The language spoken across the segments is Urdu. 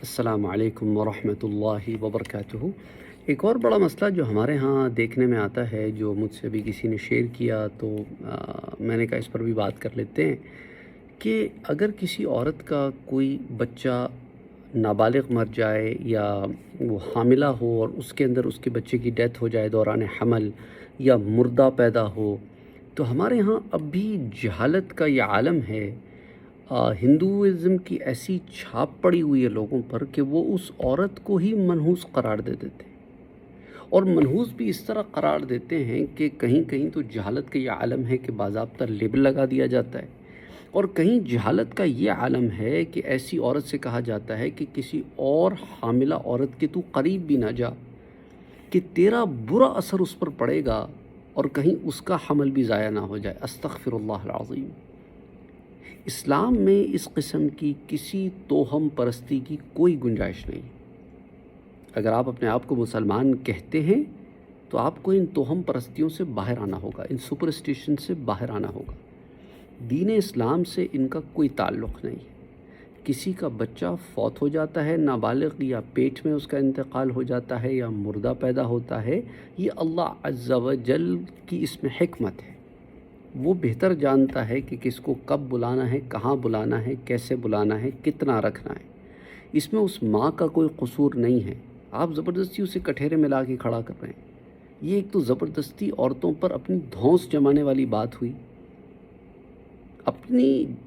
السلام علیکم ورحمۃ اللہ وبرکاتہ۔ ایک اور بڑا مسئلہ جو ہمارے ہاں دیکھنے میں آتا ہے، جو مجھ سے بھی کسی نے شیئر کیا، تو میں نے کہا اس پر بھی بات کر لیتے ہیں کہ اگر کسی عورت کا کوئی بچہ نابالغ مر جائے یا وہ حاملہ ہو اور اس کے اندر اس کے بچے کی ڈیتھ ہو جائے دوران حمل، یا مردہ پیدا ہو، تو ہمارے ہاں اب بھی جہالت کا یہ عالم ہے۔ ہندوازم کی ایسی چھاپ پڑی ہوئی ہے لوگوں پر کہ وہ اس عورت کو ہی منحوس قرار دے دیتے ہیں، اور منحوس بھی اس طرح قرار دیتے ہیں کہ کہیں کہیں تو جہالت کا یہ عالم ہے کہ باضابطہ لیبل لگا دیا جاتا ہے، اور کہیں جہالت کا یہ عالم ہے کہ ایسی عورت سے کہا جاتا ہے کہ کسی اور حاملہ عورت کے تو قریب بھی نہ جا، کہ تیرا برا اثر اس پر پڑے گا اور کہیں اس کا حمل بھی ضائع نہ ہو جائے۔ استغفر اللہ العظیم۔ اسلام میں اس قسم کی کسی توہم پرستی کی کوئی گنجائش نہیں۔ اگر آپ اپنے آپ کو مسلمان کہتے ہیں تو آپ کو ان توہم پرستیوں سے باہر آنا ہوگا، ان سپرسٹیشن سے باہر آنا ہوگا۔ دین اسلام سے ان کا کوئی تعلق نہیں ہے۔ کسی کا بچہ فوت ہو جاتا ہے نابالغ، یا پیٹ میں اس کا انتقال ہو جاتا ہے، یا مردہ پیدا ہوتا ہے، یہ اللہ عز و جل کی اس میں حکمت ہے۔ وہ بہتر جانتا ہے کہ کس کو کب بلانا ہے، کہاں بلانا ہے، کیسے بلانا ہے، کتنا رکھنا ہے۔ اس میں اس ماں کا کوئی قصور نہیں ہے۔ آپ زبردستی اسے کٹہرے میں لا کے کھڑا کر رہے ہیں۔ یہ ایک تو زبردستی عورتوں پر اپنی دھونس جمانے والی بات ہوئی۔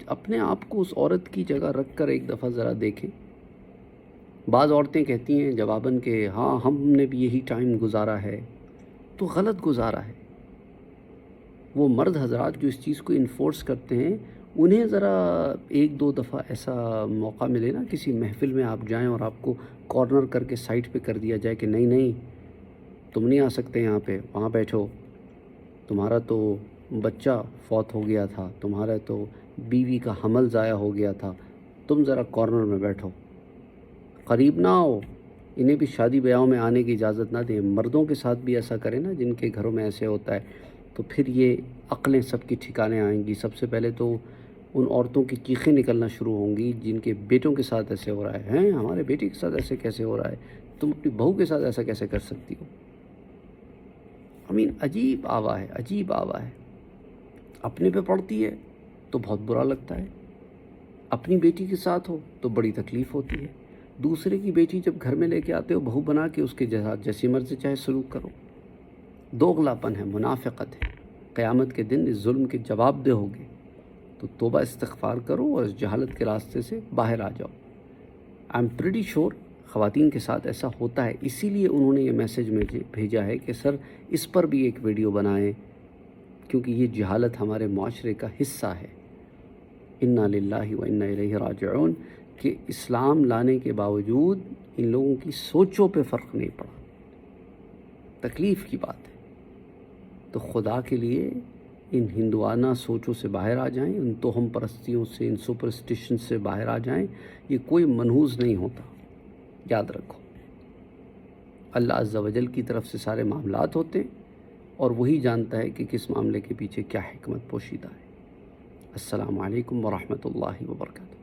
اپنے آپ کو اس عورت کی جگہ رکھ کر ایک دفعہ ذرا دیکھیں۔ بعض عورتیں کہتی ہیں جواباً کہ ہاں ہم نے بھی یہی ٹائم گزارا ہے، تو غلط گزارا ہے۔ وہ مرد حضرات جو اس چیز کو انفورس کرتے ہیں، انہیں ذرا ایک دو دفعہ ایسا موقع ملے نا، کسی محفل میں آپ جائیں اور آپ کو کارنر کر کے سائڈ پہ کر دیا جائے کہ نہیں نہیں تم نہیں آ سکتے یہاں پہ، وہاں بیٹھو، تمہارا تو بچہ فوت ہو گیا تھا، تمہارا تو بیوی کا حمل ضائع ہو گیا تھا، تم ذرا کارنر میں بیٹھو، قریب نہ آؤ، انہیں بھی شادی بیاہوں میں آنے کی اجازت نہ دیں۔ مردوں کے ساتھ بھی ایسا کریں نا جن کے گھروں میں ایسے ہوتا ہے، تو پھر یہ عقلیں سب کی ٹھکانے آئیں گی۔ سب سے پہلے تو ان عورتوں کی چیخیں نکلنا شروع ہوں گی جن کے بیٹوں کے ساتھ ایسے ہو رہا ہے، ہمارے بیٹے کے ساتھ ایسے کیسے ہو رہا ہے، تم اپنی بہو کے ساتھ ایسا کیسے کر سکتی ہو۔ عجیب آوا ہے، عجیب آوا ہے۔ اپنے پہ پڑتی ہے تو بہت برا لگتا ہے، اپنی بیٹی کے ساتھ ہو تو بڑی تکلیف ہوتی ہے۔ دوسرے کی بیٹی جب گھر میں لے کے آتے ہو بہو بنا کے، اس کے جیسی مرضی چاہے سلوک کرو۔ دوغلاپن ہے، منافقت ہے۔ قیامت کے دن اس ظلم کے جواب دہ ہوگے، تو توبہ استغفار کرو اور اس جہالت کے راستے سے باہر آ جاؤ۔ آئی ایم پریٹی شور خواتین کے ساتھ ایسا ہوتا ہے، اسی لیے انہوں نے یہ میسج بھیجا ہے کہ سر اس پر بھی ایک ویڈیو بنائیں، کیونکہ یہ جہالت ہمارے معاشرے کا حصہ ہے۔ انا للہ و انا الیہ راجعون، کہ اسلام لانے کے باوجود ان لوگوں کی سوچوں پہ فرق نہیں پڑا۔ تکلیف کی بات ہے۔ تو خدا کے لیے ان ہندوانہ سوچوں سے باہر آ جائیں، ان توہم پرستیوں سے، ان سپرسٹیشن سے باہر آ جائیں۔ یہ کوئی منحوس نہیں ہوتا، یاد رکھو۔ اللہ عز و جل کی طرف سے سارے معاملات ہوتے ہیں، اور وہی جانتا ہے کہ کس معاملے کے پیچھے کیا حکمت پوشیدہ ہے۔ السلام علیکم ورحمۃ اللہ وبرکاتہ۔